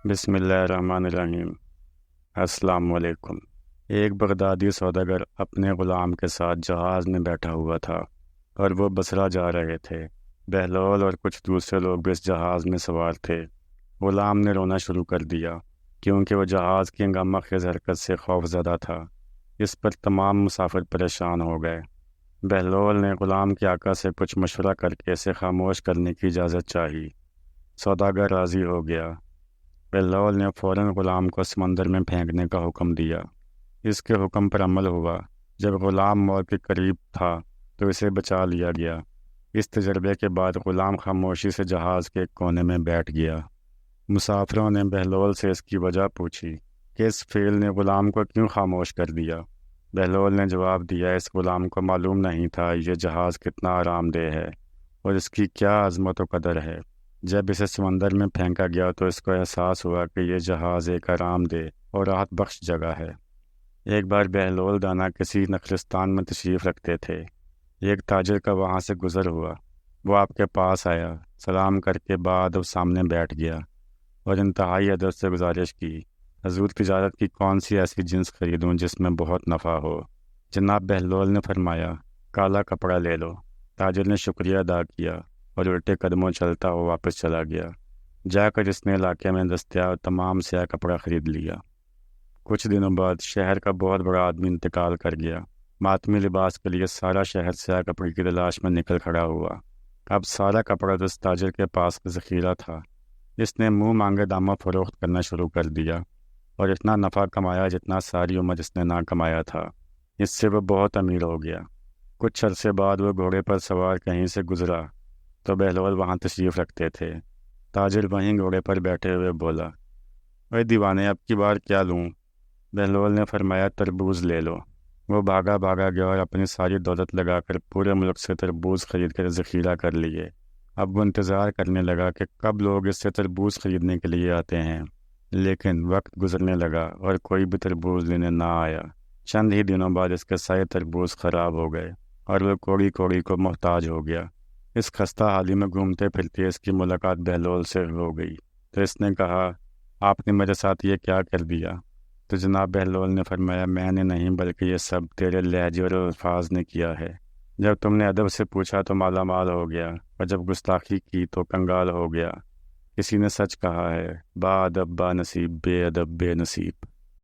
بسم اللہ الرحمن الرحیم۔ السلام علیکم۔ ایک بغدادی سوداگر اپنے غلام کے ساتھ جہاز میں بیٹھا ہوا تھا اور وہ بصرہ جا رہے تھے۔ بہلول اور کچھ دوسرے لوگ بھی اس جہاز میں سوار تھے۔ غلام نے رونا شروع کر دیا کیونکہ وہ جہاز کی ہنگامہ خیز حرکت سے خوف زدہ تھا۔ اس پر تمام مسافر پریشان ہو گئے۔ بہلول نے غلام کے آقا سے کچھ مشورہ کر کے اسے خاموش کرنے کی اجازت چاہی۔ سوداگر راضی ہو گیا۔ بہلول نے فوراً غلام کو سمندر میں پھینکنے کا حکم دیا۔ اس کے حکم پر عمل ہوا۔ جب غلام موت کے قریب تھا تو اسے بچا لیا گیا۔ اس تجربے کے بعد غلام خاموشی سے جہاز کے ایک کونے میں بیٹھ گیا۔ مسافروں نے بہلول سے اس کی وجہ پوچھی کہ اس فعل نے غلام کو کیوں خاموش کر دیا۔ بہلول نے جواب دیا، اس غلام کو معلوم نہیں تھا یہ جہاز کتنا آرام دہ ہے اور اس کی کیا عظمت و قدر ہے۔ جب اسے سمندر میں پھینکا گیا تو اس کو احساس ہوا کہ یہ جہاز ایک آرام دہ اور راحت بخش جگہ ہے۔ ایک بار بہلول دانا کسی نخلستان میں تشریف رکھتے تھے۔ ایک تاجر کا وہاں سے گزر ہوا۔ وہ آپ کے پاس آیا، سلام کر کے بعد وہ سامنے بیٹھ گیا اور انتہائی ادب سے گزارش کی، حضور تجارت کی کون سی ایسی جنس خریدوں جس میں بہت نفع ہو؟ جناب بہلول نے فرمایا، کالا کپڑا لے لو۔ تاجر نے شکریہ ادا کیا اور الٹے قدموں چلتا ہوا واپس چلا گیا۔ جا کر اس نے علاقے میں دستیاب تمام سیاہ کپڑا خرید لیا۔ کچھ دنوں بعد شہر کا بہت بڑا آدمی انتقال کر گیا۔ ماتمی لباس کے لیے سارا شہر سیاہ کپڑے کی تلاش میں نکل کھڑا ہوا۔ اب سارا کپڑا تو اس تاجر کے پاس ذخیرہ تھا۔ اس نے منہ مانگے داموں فروخت کرنا شروع کر دیا اور اتنا نفع کمایا جتنا ساری عمر اس نے نہ کمایا تھا۔ اس سے وہ بہت امیر ہو گیا۔ کچھ عرصے بعد وہ گھوڑے پر سوار کہیں سے گزرا تو بہلول وہاں تشریف رکھتے تھے۔ تاجر وہیں گھوڑے پر بیٹھے ہوئے بولا، اے دیوانے، اب کی بار کیا لوں؟ بہلول نے فرمایا، تربوز لے لو۔ وہ بھاگا گیا اور اپنی ساری دولت لگا کر پورے ملک سے تربوز خرید کر ذخیرہ کر لیے۔ اب وہ انتظار کرنے لگا کہ کب لوگ اس سے تربوز خریدنے کے لیے آتے ہیں، لیکن وقت گزرنے لگا اور کوئی بھی تربوز لینے نہ آیا۔ چند ہی دنوں بعد اس کے سارے تربوز خراب ہو گئے اور وہ کوڑی کوڑی کو محتاج ہو گیا۔ اس خستہ حالی میں گھومتے پھرتے اس کی ملاقات بہلول سے ہو گئی تو اس نے کہا، آپ نے میرے ساتھ یہ کیا کر دیا؟ تو جناب بہلول نے فرمایا، میں نے نہیں بلکہ یہ سب تیرے لہجے اور الفاظ نے کیا ہے۔ جب تم نے ادب سے پوچھا تو مالا مال ہو گیا اور جب گستاخی کی تو کنگال ہو گیا۔ کسی نے سچ کہا ہے، با ادب با نصیب، بے ادب بے نصیب۔